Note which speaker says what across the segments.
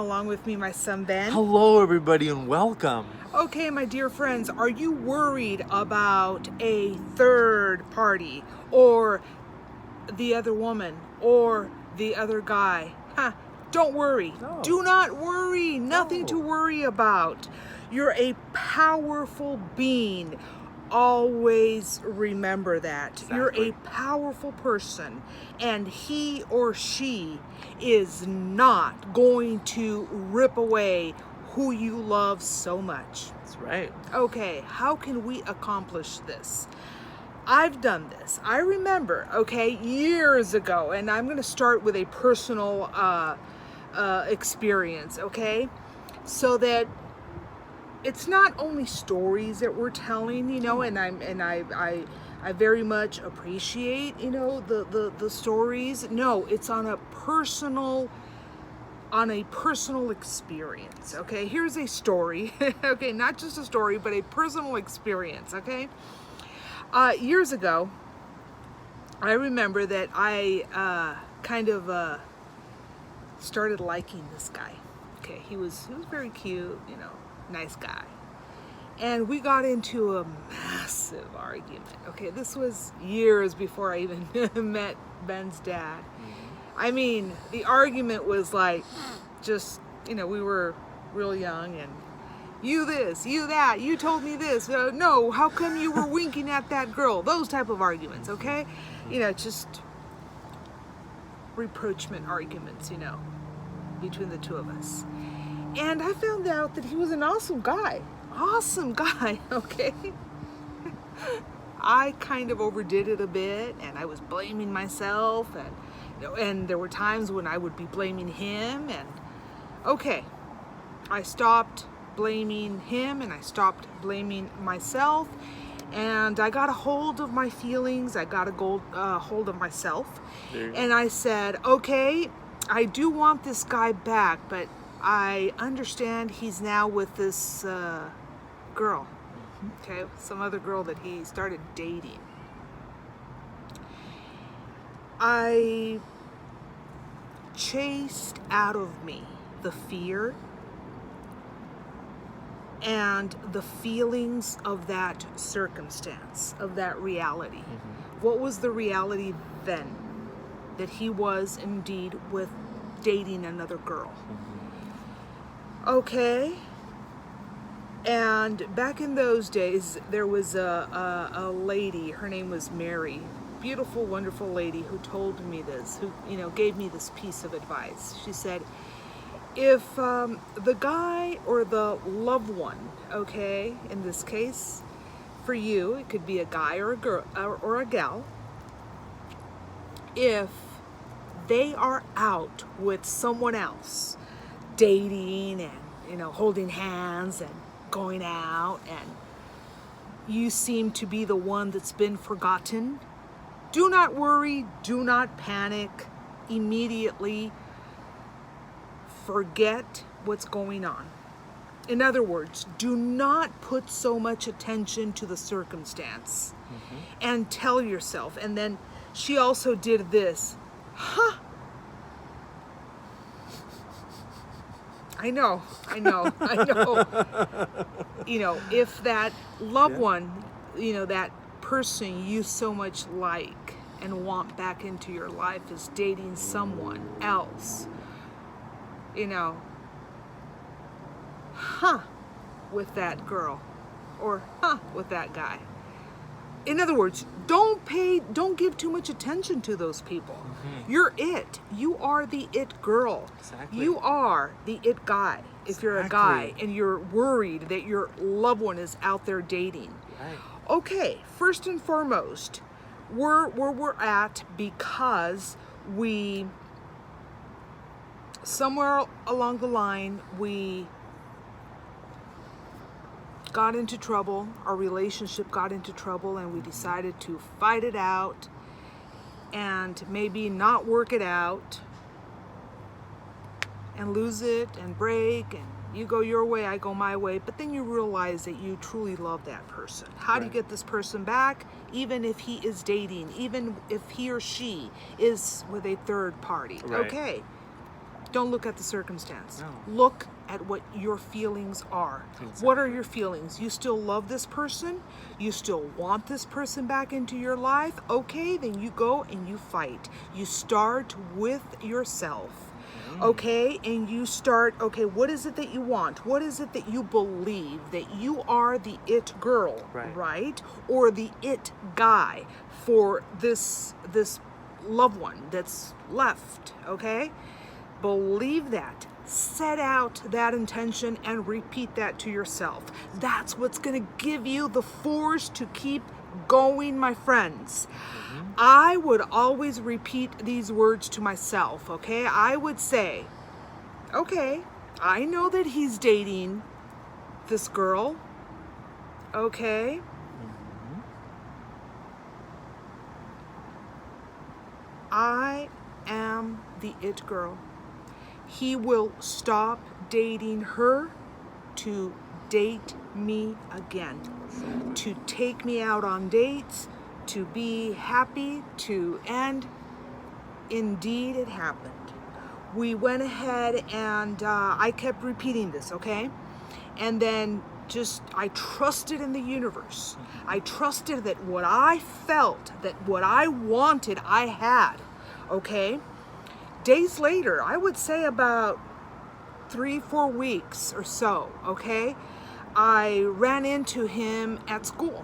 Speaker 1: along with me my son Ben.
Speaker 2: Hello, everybody, and welcome.
Speaker 1: Okay, my dear friends, are you worried about a third party or the other woman or the other guy? Don't worry.
Speaker 2: No.
Speaker 1: Do not worry. Nothing to worry about. You're a powerful being. Always remember that.
Speaker 2: Exactly.
Speaker 1: You're a powerful person, and he or she is not going to rip away who you love so much.
Speaker 2: That's right.
Speaker 1: Okay, how can we accomplish this? I've done this. I remember, years ago, and I'm going to start with a personal experience, okay? So that it's not only stories that we're telling, and I very much appreciate, the stories. No, it's on a personal experience, okay? Here's a story, okay? Not just a story, but a personal experience, okay? Years ago, I remember that I started liking this guy. Okay, he was very cute, nice guy. And we got into a massive argument. Okay, this was years before I even met Ben's dad. I mean, the argument was like, just, we were real young, and you this, you that, you told me this. No, how come you were winking at that girl? Those type of arguments, okay? Just reproachment arguments, between the two of us. And I found out that he was an awesome guy, okay? I kind of overdid it a bit, and I was blaming myself, and there were times when I would be blaming him, and okay, I stopped blaming him and I stopped blaming myself, and I got a hold of my feelings. I got a hold of myself, and I said, okay, I do want this guy back, but I understand he's now with this girl, okay, some other girl that he started dating. I chased out of me the fear and the feelings of that circumstance, of that reality. What was the reality then? That he was indeed dating another girl. Okay. And back in those days, there was a lady, her name was Mary, beautiful, wonderful lady, who told me this, who, gave me this piece of advice. She said, if the guy or the loved one, okay, in this case, for you, it could be a guy or a girl or a gal, if they are out with someone else, dating and, holding hands and going out, and you seem to be the one that's been forgotten, do not worry, do not panic. Immediately forget what's going on. In other words, do not put so much attention to the circumstance, and tell yourself, and then she also did this, I know. If that loved one, that person you so much like and want back into your life is dating someone else, with that girl or with that guy. In other words, don't give too much attention to those people. You're it. You are the it girl.
Speaker 2: Exactly.
Speaker 1: You are the it guy. If you're a guy and you're worried that your loved one is out there dating.
Speaker 2: Right.
Speaker 1: Okay, first and foremost, we're where we're at because somewhere along the line, we got into trouble, our relationship got into trouble, and we decided to fight it out and maybe not work it out and lose it and break, and you go your way, I go my way, but then you realize that you truly love that person. How do you get this person back? Even if he is dating, even if he or she is with a third party.
Speaker 2: Right.
Speaker 1: Okay, Don't look at the circumstance.
Speaker 2: No.
Speaker 1: Look at what your feelings are.
Speaker 2: Exactly.
Speaker 1: What are your feelings? You still love this person? You still want this person back into your life? Okay, then you go and you fight. You start with yourself. Okay, and you start, okay, what is it that you want? What is it that you believe? That you are the it girl, right? Or the it guy for this loved one that's left, okay? Believe that. Set out that intention and repeat that to yourself. That's what's going to give you the force to keep going, my friends. I would always repeat these words to myself, okay? I would say, okay, I know that he's dating this girl, okay? I am the it girl. He will stop dating her to date me again, to take me out on dates, to be happy, and indeed it happened. We went ahead and I kept repeating this, okay? And then I trusted in the universe. I trusted that what I felt, that what I wanted, I had, okay? Days later, I would say about 3-4 weeks or so, okay? I ran into him at school.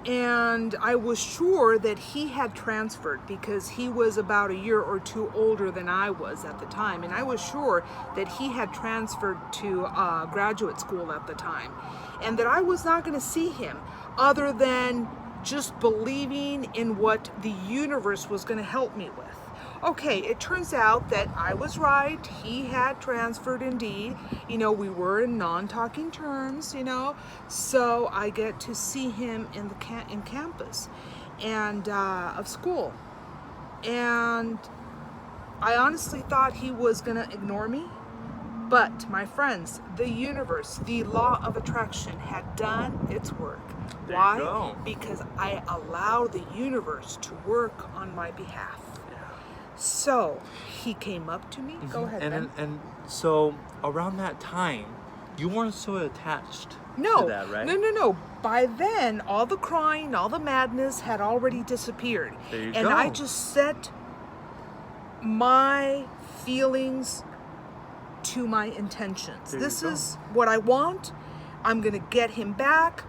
Speaker 1: And I was sure that he had transferred because he was about a year or two older than I was at the time. And I was sure that he had transferred to graduate school at the time. And that I was not going to see him other than just believing in what the universe was going to help me with. Okay, it turns out that I was right. He had transferred indeed. You know, we were in non-talking terms, you know. So I get to see him in campus and of school. And I honestly thought he was going to ignore me. But my friends, the universe, the law of attraction had done its work.
Speaker 2: There
Speaker 1: Why?
Speaker 2: you go.
Speaker 1: Because I allowed the universe to work on my behalf. So he came up to me. Go ahead, Ben.
Speaker 2: And so around that time, you weren't so attached to that, right?
Speaker 1: No. By then, all the crying, all the madness had already disappeared.
Speaker 2: There you
Speaker 1: and
Speaker 2: go.
Speaker 1: I just set my feelings to my intentions. This is what I want. I'm going to get him back.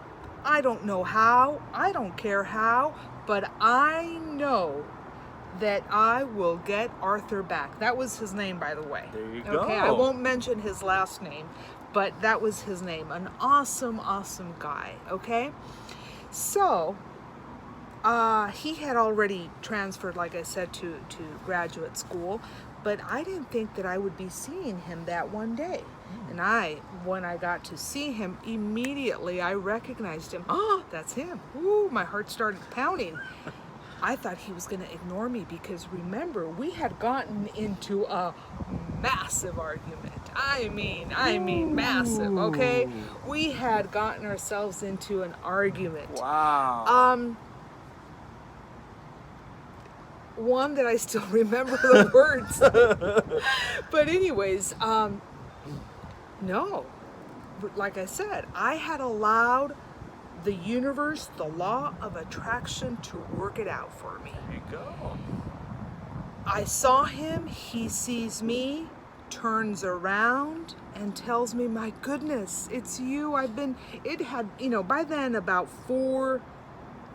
Speaker 1: I don't know how. I don't care how. But I know that I will get Arthur back. That was his name, by the way.
Speaker 2: There you go.
Speaker 1: Okay, I won't mention his last name, but that was his name. An awesome, awesome guy, okay? So, he had already transferred, like I said, to graduate school, but I didn't think that I would be seeing him that one day. And when I got to see him, immediately I recognized him. Oh, that's him. Ooh, my heart started pounding. I thought he was going to ignore me because remember, we had gotten into a massive argument. I mean massive, okay? We had gotten ourselves into an argument.
Speaker 2: Wow.
Speaker 1: One that I still remember the words. But anyways, no. Like I said, I had allowed the universe, the law of attraction to work it out for me.
Speaker 2: There you go.
Speaker 1: I saw him, he sees me, turns around and tells me, my goodness, it's you. It had, by then about 4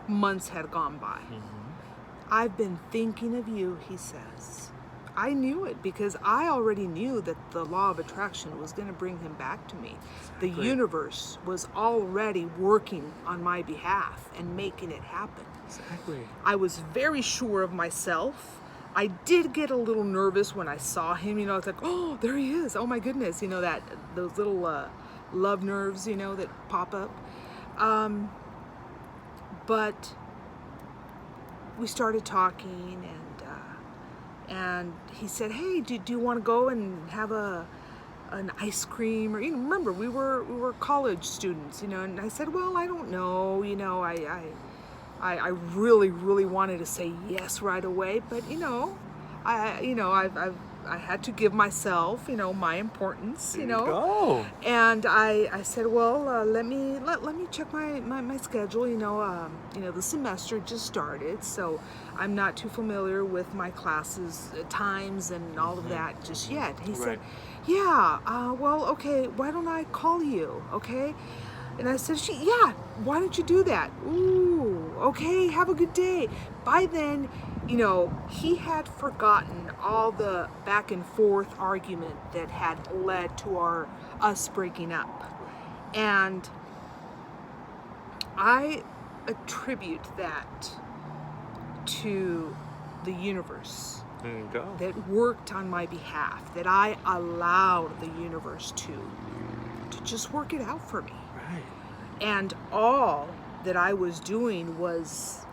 Speaker 1: months had gone by. I've been thinking of you, he says. I knew it because I already knew that the law of attraction was going to bring him back to me. The universe was already working on my behalf and making it happen.
Speaker 2: Exactly.
Speaker 1: I was very sure of myself. I did get a little nervous when I saw him. It's like, oh, there he is. Oh my goodness. Those little love nerves, that pop up. But we started talking and he said, hey, do you want to go and have an ice cream? Or remember, we were college students, and I said, well, I don't know, I really, really wanted to say yes right away, but I had to give myself, my importance,
Speaker 2: There you go.
Speaker 1: And I said, well, let me check my schedule. The semester just started, so I'm not too familiar with my classes times and all of that just yet. He said, yeah, well, okay, why don't I call you, okay? And I said, yeah, why don't you do that? Ooh, okay, have a good day. By then, he had forgotten all the back and forth argument that had led to us breaking up. And I attribute that to the universe.
Speaker 2: There you go.
Speaker 1: That worked on my behalf, that I allowed the universe to just work it out for me.
Speaker 2: Right.
Speaker 1: And all that I was doing was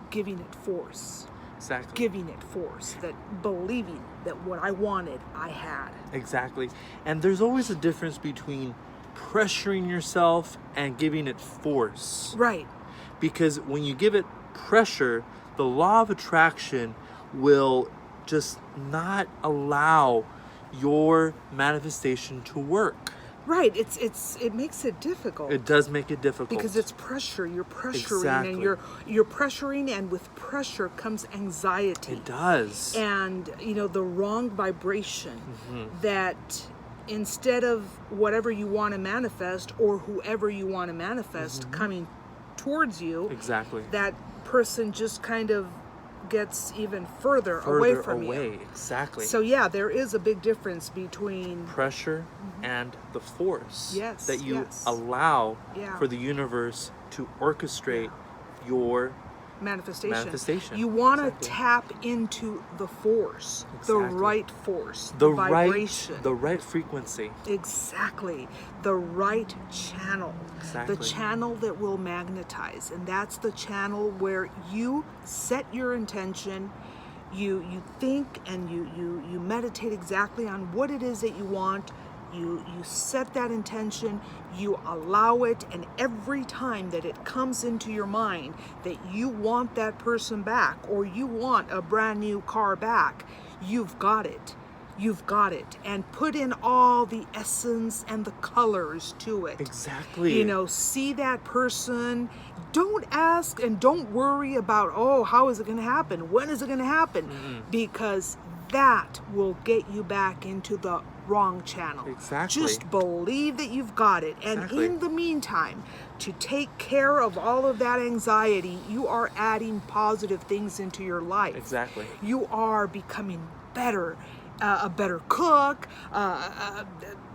Speaker 1: giving it force.
Speaker 2: Exactly.
Speaker 1: Giving it force, that believing that what I wanted, I had.
Speaker 2: Exactly. And there's always a difference between pressuring yourself and giving it force.
Speaker 1: Right.
Speaker 2: Because when you give it pressure, the law of attraction will just not allow your manifestation to work.
Speaker 1: Right. It makes it difficult.
Speaker 2: It does make it difficult.
Speaker 1: Because it's pressure. You're pressuring,
Speaker 2: Exactly.
Speaker 1: and you're pressuring, and with pressure comes anxiety.
Speaker 2: It does.
Speaker 1: And the wrong vibration that instead of whatever you want to manifest or whoever you want to manifest coming towards you,
Speaker 2: exactly,
Speaker 1: that person just kind of gets even further away from you.
Speaker 2: Exactly.
Speaker 1: So yeah, there is a big difference between
Speaker 2: pressure and the force that you
Speaker 1: Yes.
Speaker 2: allow
Speaker 1: Yeah.
Speaker 2: for the universe to orchestrate your
Speaker 1: manifestation. You want to tap into the force, the
Speaker 2: Exactly.
Speaker 1: right force,
Speaker 2: the
Speaker 1: vibration.
Speaker 2: right frequency.
Speaker 1: Exactly. The right channel.
Speaker 2: Exactly.
Speaker 1: The channel that will magnetize. And that's the channel where you set your intention, you think, and you meditate exactly on what it is that you want. You set that intention, you allow it, and every time that it comes into your mind that you want that person back or you want a brand new car back, you've got it. You've got it. And put in all the essence and the colors to it.
Speaker 2: Exactly.
Speaker 1: See that person. Don't ask and don't worry about, how is it going to happen? When is it going to happen? Because that will get you back into the wrong channel.
Speaker 2: Exactly.
Speaker 1: Just believe that you've got it. And
Speaker 2: Exactly.
Speaker 1: in the meantime, to take care of all of that anxiety, you are adding positive things into your life.
Speaker 2: Exactly.
Speaker 1: You are becoming better, a better cook.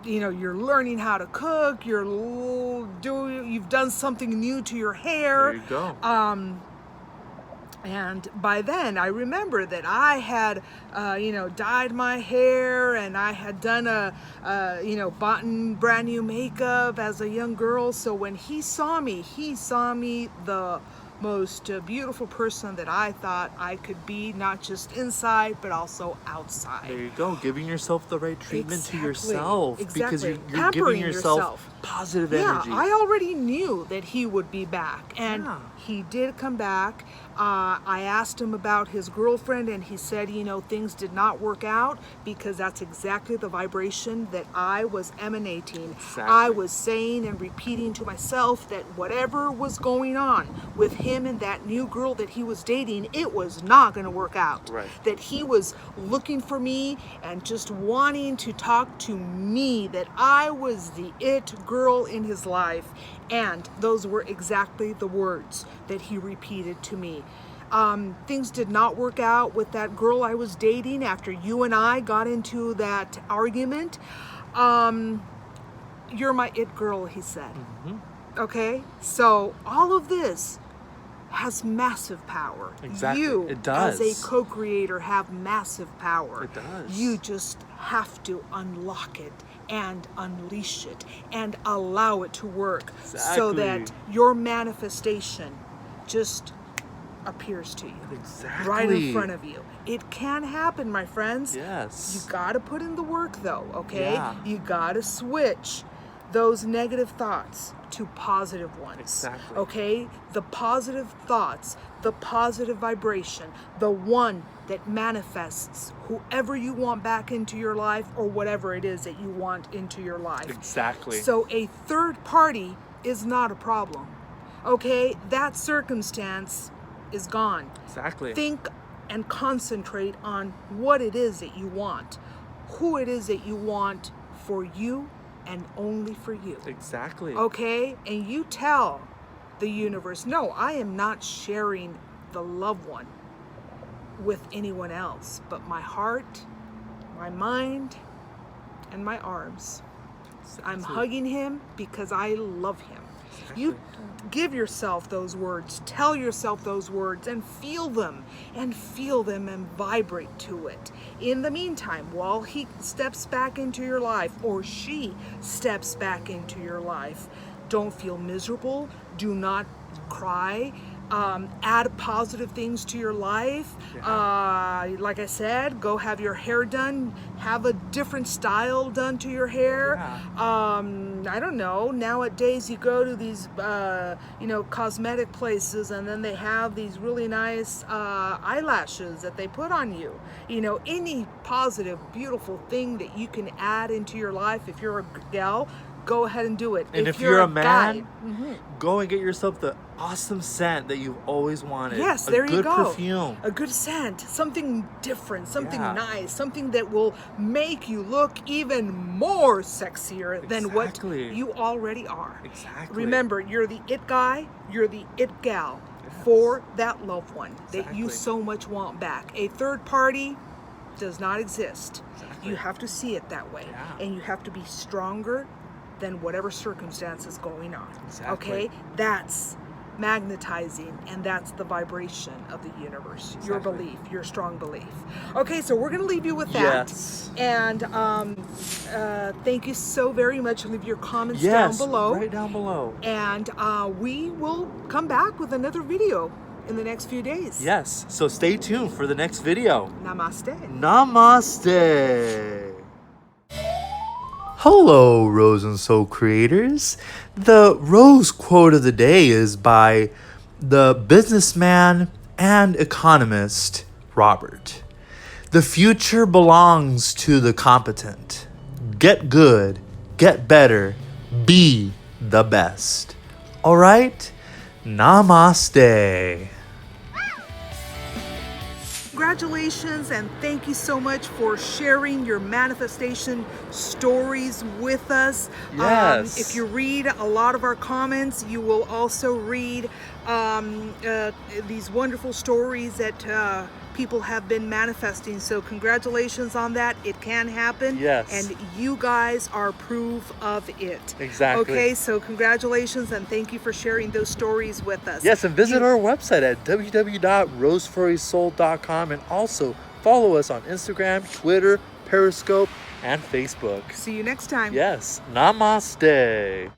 Speaker 1: You're learning how to cook. You've done something new to your hair.
Speaker 2: There you go.
Speaker 1: And by then, I remember that I had, dyed my hair, and I had done bought brand new makeup as a young girl. So when he saw me the most beautiful person that I thought I could be, not just inside, but also outside.
Speaker 2: There you go. Giving yourself the right treatment to yourself.
Speaker 1: Exactly.
Speaker 2: Because you're
Speaker 1: Pampering
Speaker 2: giving yourself positive energy.
Speaker 1: Yeah, I already knew that he would be back. And he did come back. I asked him about his girlfriend, and he said, things did not work out because that's exactly the vibration that I was emanating.
Speaker 2: Exactly.
Speaker 1: I was saying and repeating to myself that whatever was going on with him and that new girl that he was dating, it was not going to work out.
Speaker 2: Right.
Speaker 1: That he was looking for me and just wanting to talk to me, that I was the it girl in his life. And those were exactly the words that he repeated to me. Things did not work out with that girl I was dating after you and I got into that argument. You're my it girl, he said. Okay? So all of this has massive power.
Speaker 2: Exactly.
Speaker 1: You,
Speaker 2: It does.
Speaker 1: as a co-creator, have massive power.
Speaker 2: It does.
Speaker 1: You just have to unlock it and unleash it and allow it to work so that
Speaker 2: Exactly.
Speaker 1: your manifestation just appears to you.
Speaker 2: Exactly.
Speaker 1: Right in front of you. It can happen, my friends.
Speaker 2: Yes.
Speaker 1: You got to put in the work, though, okay?
Speaker 2: Yeah.
Speaker 1: You got to switch those negative thoughts to positive ones.
Speaker 2: Exactly.
Speaker 1: Okay? The positive thoughts, the positive vibration, the one that manifests whoever you want back into your life or whatever it is that you want into your life.
Speaker 2: Exactly.
Speaker 1: So a third party is not a problem. Okay? That circumstance is gone.
Speaker 2: Exactly.
Speaker 1: Think and concentrate on what it is that you want, who it is that you want for you and only for you.
Speaker 2: Exactly.
Speaker 1: Okay? And you tell the universe, no, I am not sharing the loved one with anyone else but my heart, my mind, and my arms. I'm
Speaker 2: Exactly.
Speaker 1: hugging him because I love him.
Speaker 2: Exactly.
Speaker 1: You give yourself those words, tell yourself those words, and feel them and vibrate to it. In the meantime, while he steps back into your life or she steps back into your life, don't feel miserable. Do not cry. Add positive things to your life. Like I said, go have your hair done. Have a different style done to your hair. I don't know. Nowadays, you go to these, cosmetic places, and then they have these really nice eyelashes that they put on you. Any positive, beautiful thing that you can add into your life. If you're a gal, go ahead and do it.
Speaker 2: And if you're a
Speaker 1: guy,
Speaker 2: man, go and get yourself the awesome scent that you've always wanted.
Speaker 1: yes, there you go.
Speaker 2: A good perfume.
Speaker 1: A good scent, something different, something
Speaker 2: Yeah.
Speaker 1: nice, something that will make you look even more sexier than what
Speaker 2: Exactly.
Speaker 1: you already are.
Speaker 2: Exactly.
Speaker 1: Remember, you're the it guy, you're the it gal for that loved one that you
Speaker 2: Exactly.
Speaker 1: so much want back. A third party does not exist.
Speaker 2: Exactly.
Speaker 1: You have to see it that way.
Speaker 2: Yeah.
Speaker 1: And you have to be stronger than whatever circumstance is going on.
Speaker 2: Exactly.
Speaker 1: Okay? That's magnetizing, and that's the vibration of the universe. Your
Speaker 2: Exactly.
Speaker 1: belief, your strong belief. Okay, so we're going to leave you with that.
Speaker 2: Yes.
Speaker 1: And thank you so very much. Leave your comments down
Speaker 2: Yes,
Speaker 1: below.
Speaker 2: right down below.
Speaker 1: And we will come back with another video in the next few days.
Speaker 2: Yes, so stay tuned for the next video.
Speaker 1: Namaste.
Speaker 2: Namaste. Hello, Rose and Soul creators. The Rose quote of the day is by the businessman and economist Robert. The future belongs to the competent. Get good, get better, be the best. All right? Namaste.
Speaker 1: Congratulations and thank you so much for sharing your manifestation stories with us.
Speaker 2: Yes.
Speaker 1: If you read a lot of our comments, you will also read these wonderful stories that people have been manifesting. So congratulations on that. It can happen.
Speaker 2: Yes.
Speaker 1: And you guys are proof of it.
Speaker 2: Exactly.
Speaker 1: Okay, so congratulations and thank you for sharing those stories with us.
Speaker 2: Yes, and visit our website at www.rosefurrysoul.com, and also follow us on Instagram, Twitter, Periscope, and Facebook.
Speaker 1: See you next time.
Speaker 2: Yes, namaste.